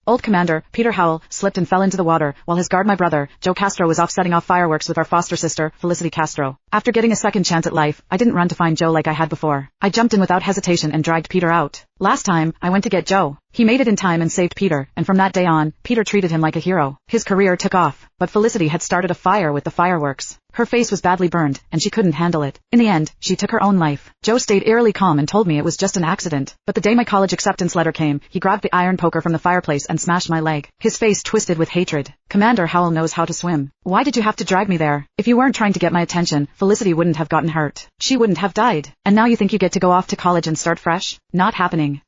Old Commander, Peter Howell, slipped and fell into the water, while his guard my brother, Joe Castro was off setting off fireworks with our foster sister, Felicity Castro. After getting a second chance at life, I didn't run to find Joe like I had before. I jumped in without hesitation and dragged Peter out. Last time, I went to get Joe. He made it in time and saved Peter, and from that day on, Peter treated him like a hero. His career took off, but Felicity had started a fire with the fireworks. Her face was badly burned, and she couldn't handle it. In the end, she took her own life. Joe stayed eerily calm and told me it was just an accident. But the day my college acceptance letter came, he grabbed the iron poker from the fireplace and smashed my leg. His face twisted with hatred. Commander Howell knows how to swim. Why did you have to drag me there? If you weren't trying to get my attention, Felicity wouldn't have gotten hurt. She wouldn't have died. And now you think you get to go off to college and start fresh? Not happening.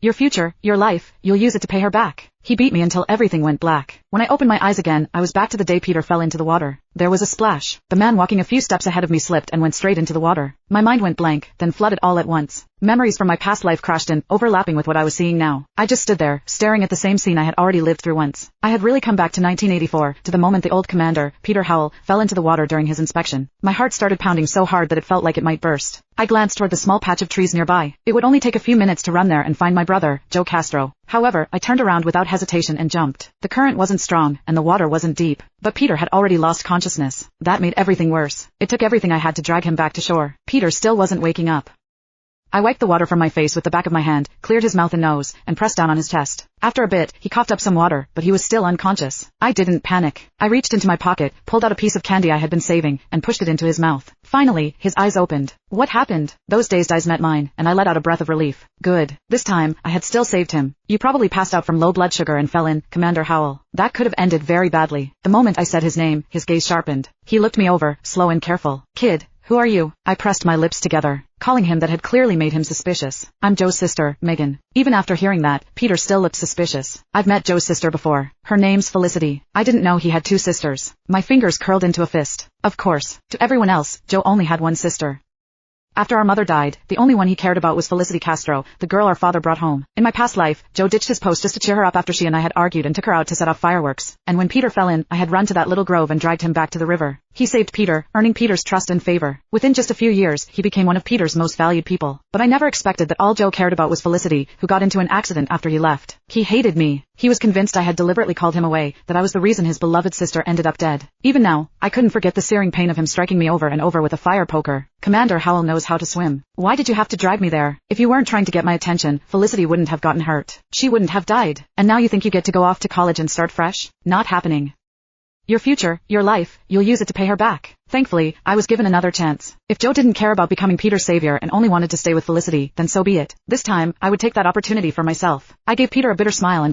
Your future, your life, you'll use it to pay her back. He beat me until everything went black. When I opened my eyes again, I was back to the day Peter fell into the water. There was a splash. The man walking a few steps ahead of me slipped and went straight into the water. My mind went blank, then flooded all at once. Memories from my past life crashed in, overlapping with what I was seeing now. I just stood there, staring at the same scene I had already lived through once. I had really come back to 1984, to the moment the old commander, Peter Howell, fell into the water during his inspection. My heart started pounding so hard that it felt like it might burst. I glanced toward the small patch of trees nearby. It would only take a few minutes to run there and find my brother, Joe Castro. However, I turned around without hesitation and jumped. The current wasn't strong, and the water wasn't deep. But Peter had already lost consciousness. That made everything worse. It took everything I had to drag him back to shore. Peter still wasn't waking up. I wiped the water from my face with the back of my hand, cleared his mouth and nose, and pressed down on his chest. After a bit, he coughed up some water, but he was still unconscious. I didn't panic. I reached into my pocket, pulled out a piece of candy I had been saving, and pushed it into his mouth. Finally, his eyes opened. What happened? Those dazed eyes met mine, and I let out a breath of relief. Good. This time, I had still saved him. You probably passed out from low blood sugar and fell in, Commander Howell. That could have ended very badly. The moment I said his name, his gaze sharpened. He looked me over, slow and careful. Kid, who are you? I pressed my lips together. Calling him that had clearly made him suspicious. I'm Joe's sister, Megan. Even after hearing that, Peter still looked suspicious. I've met Joe's sister before. Her name's Felicity. I didn't know he had two sisters. My fingers curled into a fist. Of course. To everyone else, Joe only had one sister. After our mother died, the only one he cared about was Felicity Castro, the girl our father brought home. In my past life, Joe ditched his post just to cheer her up after she and I had argued and took her out to set off fireworks. And when Peter fell in, I had run to that little grove and dragged him back to the river. He saved Peter, earning Peter's trust and favor. Within just a few years, he became one of Peter's most valued people. But I never expected that all Joe cared about was Felicity, who got into an accident after he left. He hated me. He was convinced I had deliberately called him away, that I was the reason his beloved sister ended up dead. Even now, I couldn't forget the searing pain of him striking me over and over with a fire poker. Commander Howell knows how to swim. Why did you have to drag me there? If you weren't trying to get my attention, Felicity wouldn't have gotten hurt. She wouldn't have died. And now you think you get to go off to college and start fresh? Not happening. Your future, your life, you'll use it to pay her back. Thankfully, I was given another chance. If Joe didn't care about becoming Peter's savior and only wanted to stay with Felicity, then so be it. This time, I would take that opportunity for myself. I gave Peter a bitter smile and